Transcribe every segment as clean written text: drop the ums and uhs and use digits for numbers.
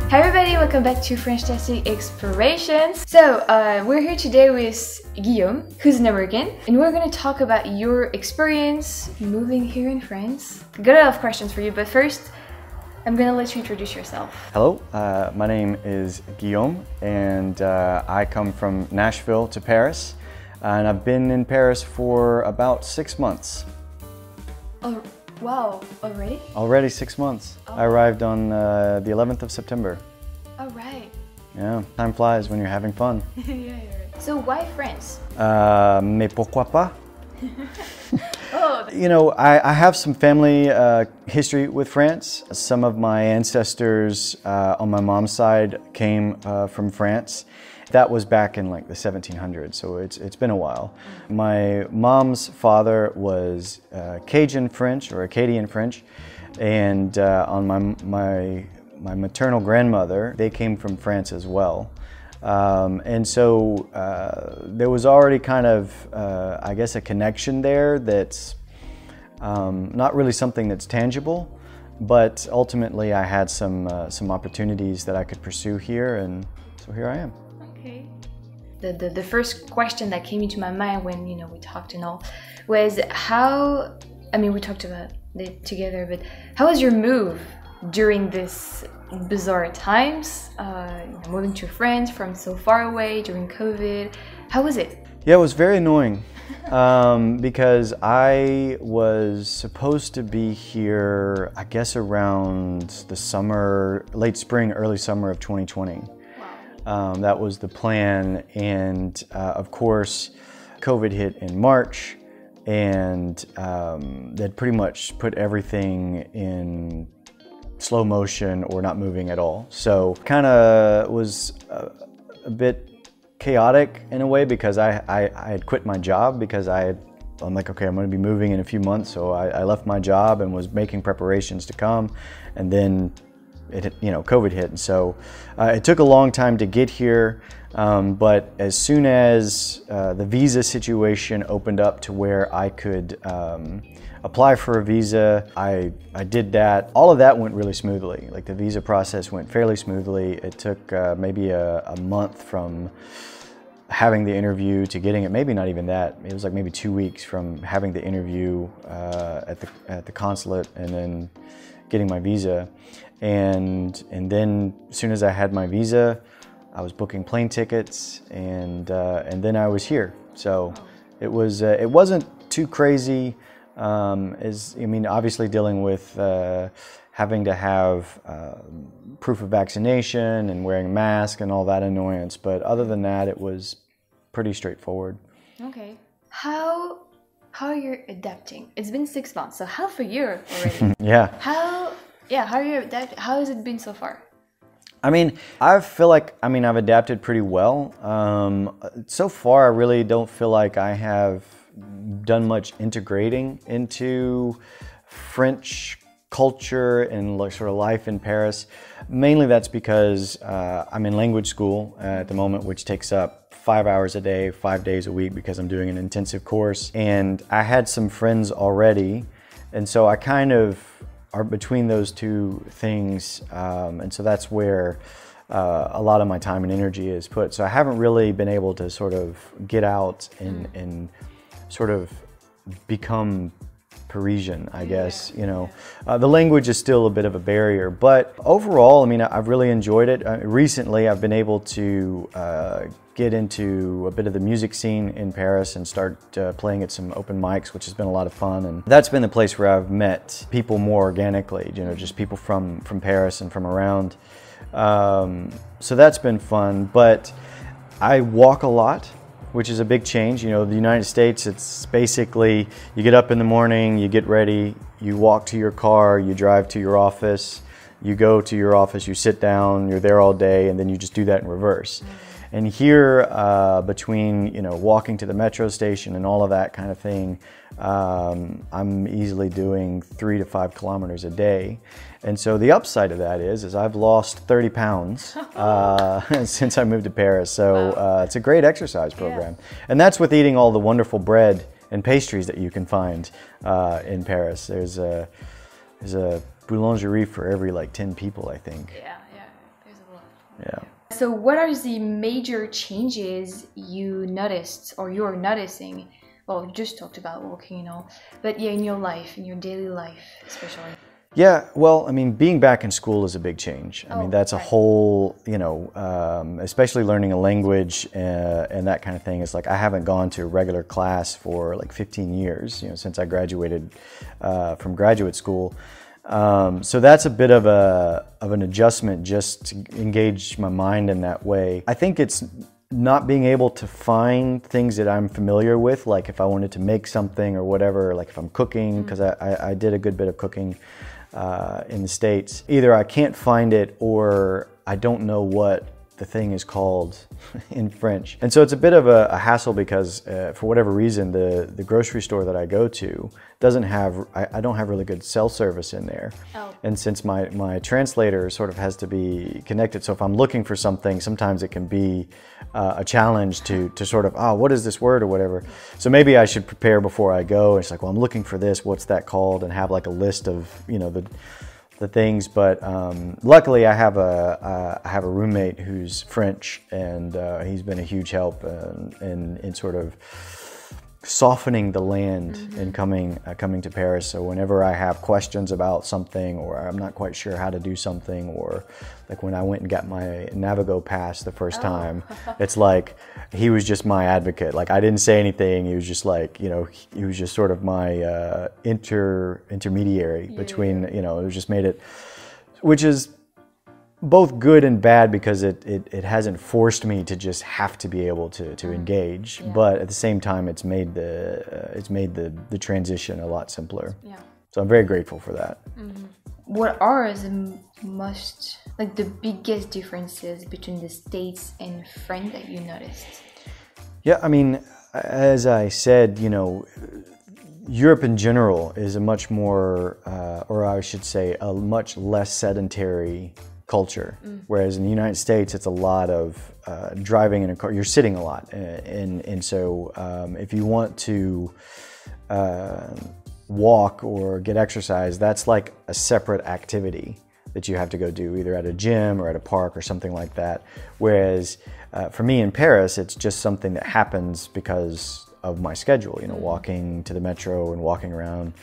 Hi everybody, welcome back to FrenchTastic Explorations. So we're here today with Guillaume, who's an American, and we're going to talk about your experience moving here in France. Got a lot of questions for you, but first I'm going to let you introduce yourself. Hello, my name is Guillaume, and I come from Nashville to Paris, and I've been in Paris for about 6 months. Oh, wow, already? Already 6 months. Oh. I arrived on the 11th of September. Oh, right. Yeah, time flies when you're having fun. Yeah, you're right. So why France? Mais pourquoi pas? Oh. You know, I have some family history with France. Some of my ancestors on my mom's side came from France. That was back in like the 1700s, so it's been a while. My mom's father was Cajun French or Acadian French, and on my maternal grandmother, they came from France as well. And so there was already kind of, I guess, a connection there that's not really something that's tangible, but ultimately I had some opportunities that I could pursue here, and so here I am. Okay. The first question that came into my mind when we talked and all was how, I mean, we talked about it together, but how was your move during this bizarre times, moving to France from so far away during COVID? How was it? Yeah, it was very annoying because I was supposed to be here, I guess, around the summer, late spring, early summer of 2020. Wow. That was the plan, and of course, COVID hit in March, and that pretty much put everything in slow motion or not moving at all. So kind of was a bit chaotic in a way because I had quit my job because I'm like, okay, I'm going to be moving in a few months. So I left my job and was making preparations to come, and then COVID hit. And so it took a long time to get here. But as soon as the visa situation opened up to where I could apply for a visa, I did that. All of that went really smoothly. Like the visa process went fairly smoothly. It took maybe a month from having the interview to getting it. Maybe not even that. It was like maybe 2 weeks from having the interview at the consulate and then getting my visa. And then as soon as I had my visa, I was booking plane tickets, and then I was here. So it wasn't too crazy. Obviously dealing with having to have proof of vaccination and wearing a mask and all that annoyance. But other than that, it was pretty straightforward. Okay. How are you adapting? It's been 6 months, so half a year already. Yeah. How are you adapting? How has it been so far? I mean, I feel like, I've adapted pretty well. So far, I really don't feel like I have done much integrating into French culture and sort of life in Paris. Mainly that's because I'm in language school at the moment, which takes up 5 hours a day, 5 days a week, because I'm doing an intensive course. And I had some friends already, and so I kind of are between those two things, and so that's where a lot of my time and energy is put. So I haven't really been able to sort of get out and sort of become Parisian, I guess. The language is still a bit of a barrier, but overall, I've really enjoyed it. Recently, I've been able to get into a bit of the music scene in Paris and start playing at some open mics, which has been a lot of fun. And that's been the place where I've met people more organically, just people from Paris and from around. So that's been fun, but I walk a lot, which is a big change. The United States, it's basically you get up in the morning, you get ready, you walk to your car, you drive to your office, you go to your office, you sit down, you're there all day, and then you just do that in reverse. And here, between walking to the metro station and all of that kind of thing, I'm easily doing 3 to 5 kilometers a day. And so the upside of that is I've lost 30 pounds since I moved to Paris. So it's a great exercise program. Yeah. And that's with eating all the wonderful bread and pastries that you can find in Paris. There's a boulangerie for every like 10 people, I think. Yeah, yeah. There's a So what are the major changes you noticed or you're noticing? Well, we just talked about working and all, but yeah, in your life, in your daily life, especially. Yeah, well, I mean, being back in school is a big change. I mean, that's a whole, especially learning a language and that kind of thing. It's like I haven't gone to a regular class for like 15 years, since I graduated from graduate school. So that's a bit of an adjustment just to engage my mind in that way. I think it's not being able to find things that I'm familiar with, like if I wanted to make something or whatever, like if I'm cooking, because I did a good bit of cooking in the States. Either I can't find it or I don't know what the thing is called in French. And so it's a bit of a hassle because for whatever reason, the grocery store that I go to doesn't have, I don't have really good cell service in there. Oh. And since my translator sort of has to be connected, so if I'm looking for something, sometimes it can be a challenge to sort of, what is this word or whatever. So maybe I should prepare before I go. It's like, well, I'm looking for this, what's that called? And have like a list of, the things, but luckily I have a roommate who's French, and he's been a huge help in sort of softening the land in coming to Paris. So whenever I have questions about something, or I'm not quite sure how to do something, or like when I went and got my Navigo pass the first time, it's like he was just my advocate. Like I didn't say anything. He was just like, he was just sort of my intermediary between, it was just made it, which is both good and bad because it hasn't forced me to just have to be able to engage, but at the same time it's made the transition a lot simpler. Yeah. So I'm very grateful for that. Mm-hmm. What are the biggest differences between the States and France that you noticed? Yeah, I mean, as I said, Europe in general is a much more, or I should say, a much less sedentary culture. Whereas in the United States, it's a lot of driving in a car. You're sitting a lot, and so if you want to walk or get exercise, that's like a separate activity that you have to go do, either at a gym or at a park or something like that. Whereas for me in Paris, it's just something that happens because of my schedule, walking to the metro and walking around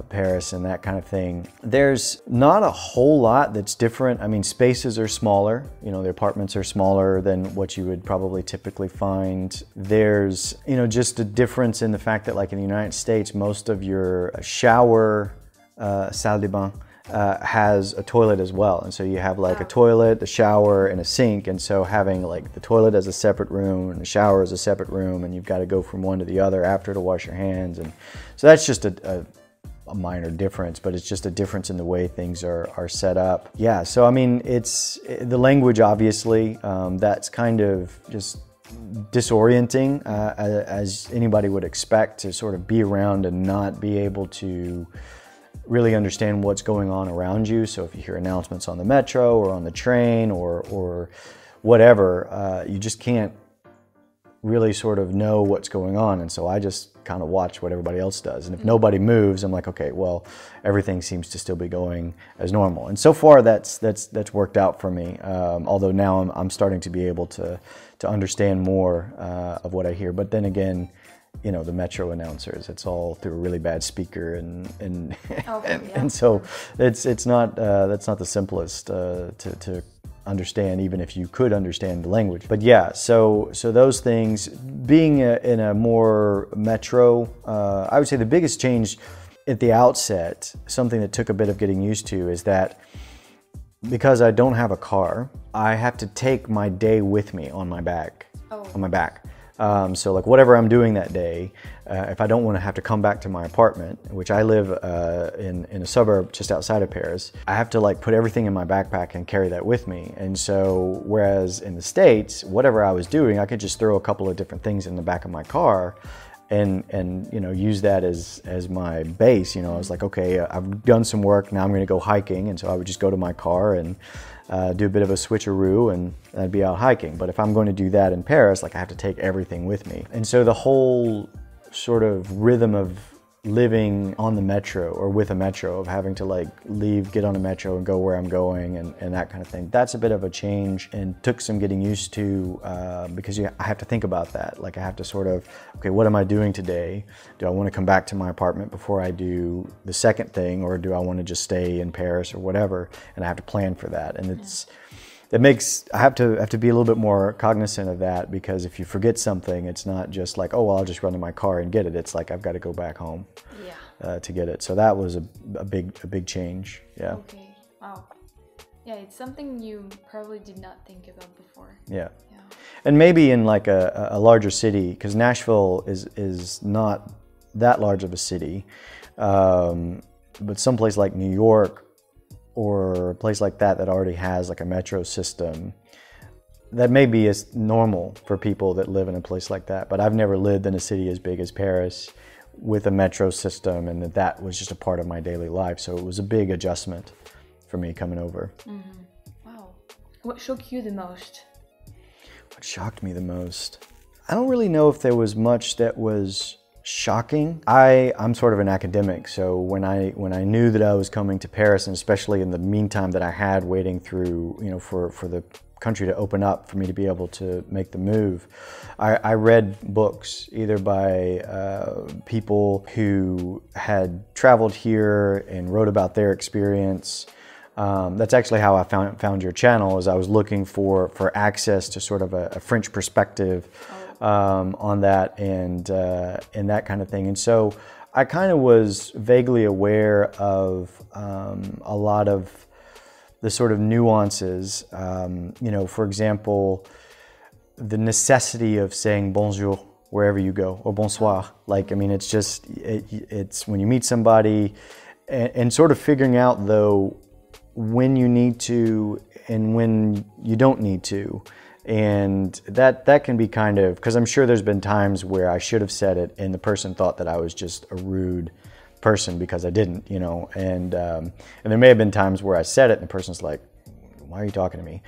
Paris and that kind of thing. There's not a whole lot that's different. I mean, spaces are smaller, the apartments are smaller than what you would probably typically find. There's, just a difference in the fact that like in the United States, most of your shower, salle de bain, has a toilet as well, and so you have like a toilet, the shower, and a sink, and so having like the toilet as a separate room and the shower as a separate room, and you've got to go from one to the other after to wash your hands, and so that's just a minor difference, but it's just a difference in the way things are set up. Yeah, so I mean, it's the language, obviously, that's kind of just disorienting, as anybody would expect, to sort of be around and not be able to really understand what's going on around you. So if you hear announcements on the metro or on the train or whatever, you just can't really sort of know what's going on. And so I just kind of watch what everybody else does. And if nobody moves, I'm like, okay, well, everything seems to still be going as normal. And so far that's worked out for me. Although now I'm starting to be able to understand more of what I hear. But then again, the metro announcers, it's all through a really bad speaker, and so it's not that's not the simplest to understand, even if you could understand the language. But yeah, so those things, being in a more metro, I would say the biggest change at the outset, something that took a bit of getting used to, is that because I don't have a car, I have to take my day with me on my back. So like whatever I'm doing that day, if I don't want to have to come back to my apartment, which I live in a suburb just outside of Paris, I have to like put everything in my backpack and carry that with me. And so whereas in the States, whatever I was doing, I could just throw a couple of different things in the back of my car and use that as my base. I was like, okay, I've done some work, now I'm going to go hiking, and so I would just go to my car and do a bit of a switcheroo, and I'd be out hiking. But if I'm going to do that in Paris, like I have to take everything with me. And so the whole sort of rhythm of living on the metro or with a metro, of having to like leave, get on a metro and go where I'm going and that kind of thing. That's a bit of a change and took some getting used to because I have to think about that. Like I have to sort of, okay, what am I doing today? Do I want to come back to my apartment before I do the second thing, or do I want to just stay in Paris or whatever? And I have to plan for that. And I have to be a little bit more cognizant of that, because if you forget something, it's not just like, oh, well, I'll just run to my car and get it. It's like I've got to go back home to get it. So that was a big change. Yeah. Okay. Wow. Yeah, it's something you probably did not think about before. Yeah. And maybe in like a larger city, because Nashville is not that large of a city, but someplace like New York, or a place like that already has like a metro system, that may be as normal for people that live in a place like that. But I've never lived in a city as big as Paris with a metro system, and that was just a part of my daily life. So it was a big adjustment for me coming over. Mm-hmm. Wow. What shocked you the most? What shocked me the most? I don't really know if there was much that was shocking. I'm sort of an academic, so when I knew that I was coming to Paris, and especially in the meantime that I had waiting through, for the country to open up for me to be able to make the move, I read books either by people who had traveled here and wrote about their experience. That's actually how I found your channel, is I was looking for access to sort of a French perspective on that and that kind of thing. And so I kind of was vaguely aware of a lot of the sort of nuances. For example, the necessity of saying bonjour wherever you go, or bonsoir. Like, I mean, it's just, it's when you meet somebody and sort of figuring out though when you need to and when you don't need to. And that can be kind of, because I'm sure there's been times where I should have said it and the person thought that I was just a rude person because I didn't, and there may have been times where I said it and the person's like, why are you talking to me?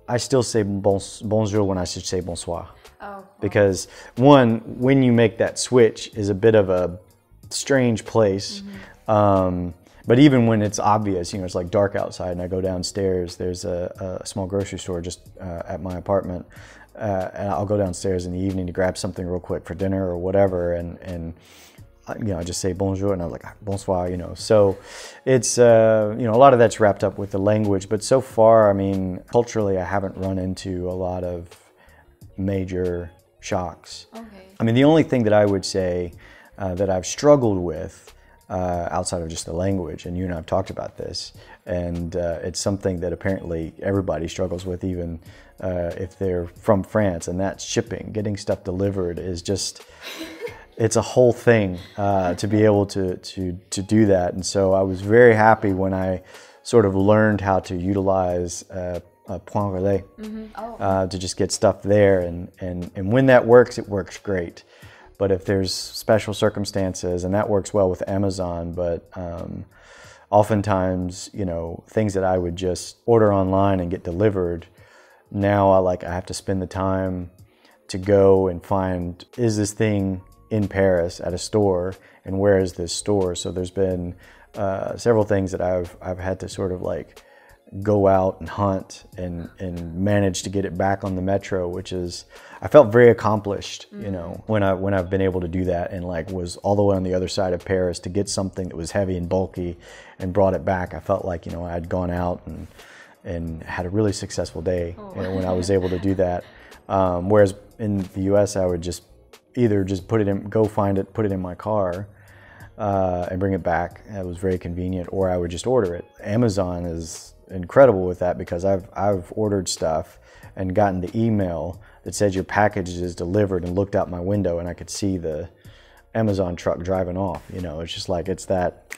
I still say bonjour when I should say bonsoir. Oh. Because one, when you make that switch is a bit of a strange place. Mm-hmm. But even when it's obvious, it's like dark outside and I go downstairs, there's a small grocery store just at my apartment, and I'll go downstairs in the evening to grab something real quick for dinner or whatever, and I just say bonjour and I'm like bonsoir, So it's, a lot of that's wrapped up with the language, but so far, I mean, culturally, I haven't run into a lot of major shocks. Okay. I mean, the only thing that I would say that I've struggled with outside of just the language, and you and I have talked about this, and it's something that apparently everybody struggles with, even if they're from France, and that's shipping. Getting stuff delivered is just, it's a whole thing to be able to do that. And so I was very happy when I sort of learned how to utilize point relais, to just get stuff there, and when that works, it works great. But if there's special circumstances, and that works well with Amazon, but oftentimes, things that I would just order online and get delivered, now I have to spend the time to go and find, is this thing in Paris at a store, and where is this store? So there's been several things that I've had to sort of go out and hunt and manage to get it back on the metro, which is, I felt very accomplished, when I've been able to do that, and was all the way on the other side of Paris to get something that was heavy and bulky and brought it back. I felt like, I'd gone out and had a really successful day when I was able to do that. Whereas in the US, I would just either just go find it, put it in my car, and bring it back. It was very convenient, or I would just order it. Amazon is incredible with that, because I've ordered stuff and gotten the email that says your package is delivered, and looked out my window and I could see the Amazon truck driving off. It's just it's that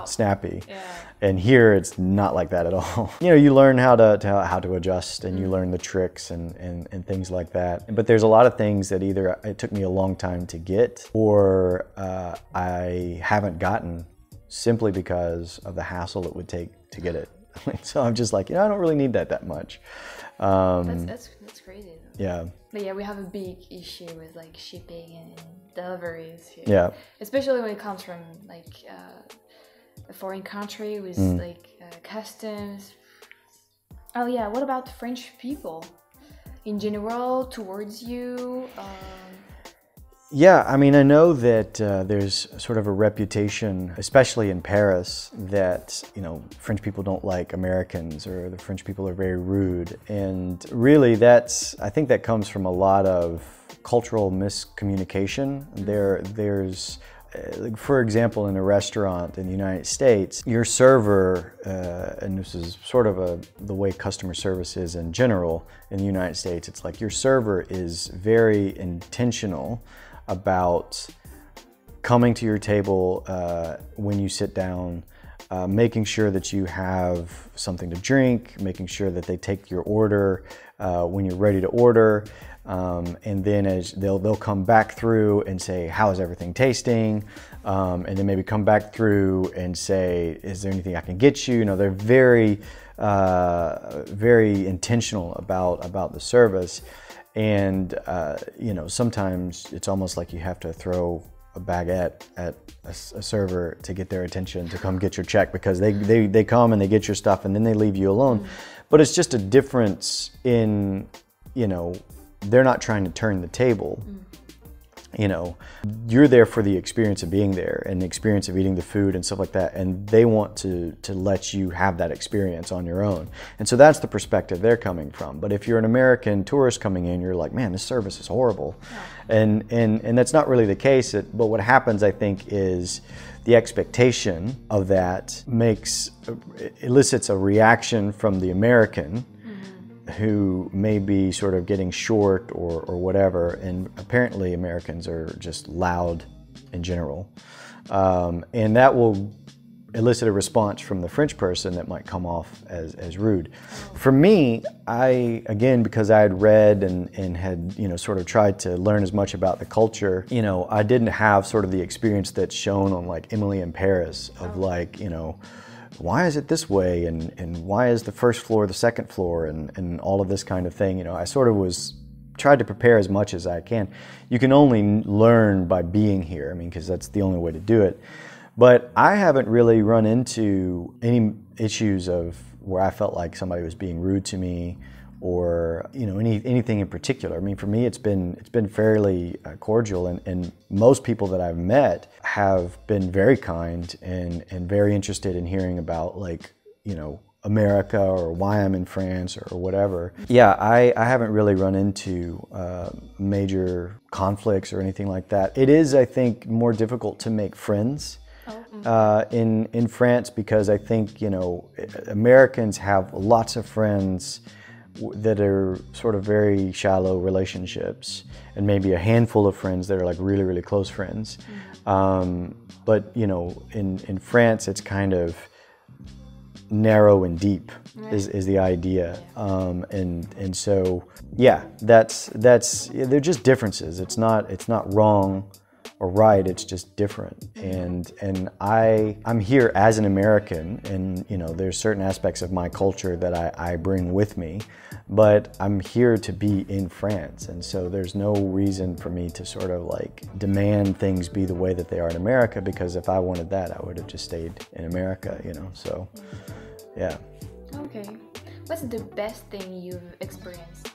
snappy. Yeah. And here it's not like that at all. You learn how to adjust, and you learn the tricks and things like that. But there's a lot of things that either it took me a long time to get, or I haven't gotten simply because of the hassle it would take to get it. So I'm just I don't really need that much. That's crazy though. Yeah. But yeah, we have a big issue with like shipping and deliveries here. Yeah. Especially when it comes from like a foreign country with like customs. Oh yeah, what about French people in general towards you? Yeah, I mean, I know that there's sort of a reputation, especially in Paris, that, you know, French people don't like Americans, or the French people are very rude. And really I think that comes from a lot of cultural miscommunication. There's, for example, in a restaurant in the United States, your server, and this is sort of the way customer service is in general in the United States, it's like your server is very intentional about coming to your table when you sit down, making sure that you have something to drink, making sure that they take your order when you're ready to order, and then as they'll come back through and say, how is everything tasting, and then maybe come back through and say, is there anything I can get you? You know, they're very very intentional about the service. And, you know, sometimes it's almost like you have to throw a baguette at a server to get their attention to come get your check, because they come and they get your stuff and then they leave you alone. But it's just a difference in, you know, they're not trying to turn the table. You know, you're there for the experience of being there and the experience of eating the food and stuff like that, and they want to let you have that experience on your own. And so that's the perspective they're coming from. But if you're an American tourist coming in, you're like, man, this service is horrible. And that's not really the case. But what happens, I think, is the expectation of that elicits a reaction from the American, who may be sort of getting short or whatever, and apparently Americans are just loud in general. And that will elicit a response from the French person that might come off as rude. For me, again, because I had read and had, you know, sort of tried to learn as much about the culture, you know, I didn't have sort of the experience that's shown on like Emily in Paris of like, you know, why is it this way, and why is the first floor the second floor, and all of this kind of thing. You know, I sort of tried to prepare as much as I can. You can only learn by being here, I mean, because that's the only way to do it. But I haven't really run into any issues of where I felt like somebody was being rude to me, or, you know, anything in particular. I mean, for me, it's been fairly cordial, and most people that I've met have been very kind and very interested in hearing about, like, you know, America or why I'm in France or whatever. Yeah, I haven't really run into major conflicts or anything like that. It is, I think, more difficult to make friends in France, because I think, you know, Americans have lots of friends that are sort of very shallow relationships, and maybe a handful of friends that are like really, really close friends. But, you know, in France, it's kind of narrow and deep is the idea. And so, yeah, they're just differences. It's not wrong or right, it's just different. And I'm here as an American, and, you know, there's certain aspects of my culture that I bring with me, but I'm here to be in France, and so there's no reason for me to sort of like demand things be the way that they are in America, because if I wanted that, I would have just stayed in America, you know, so yeah. Okay. What's the best thing you've experienced?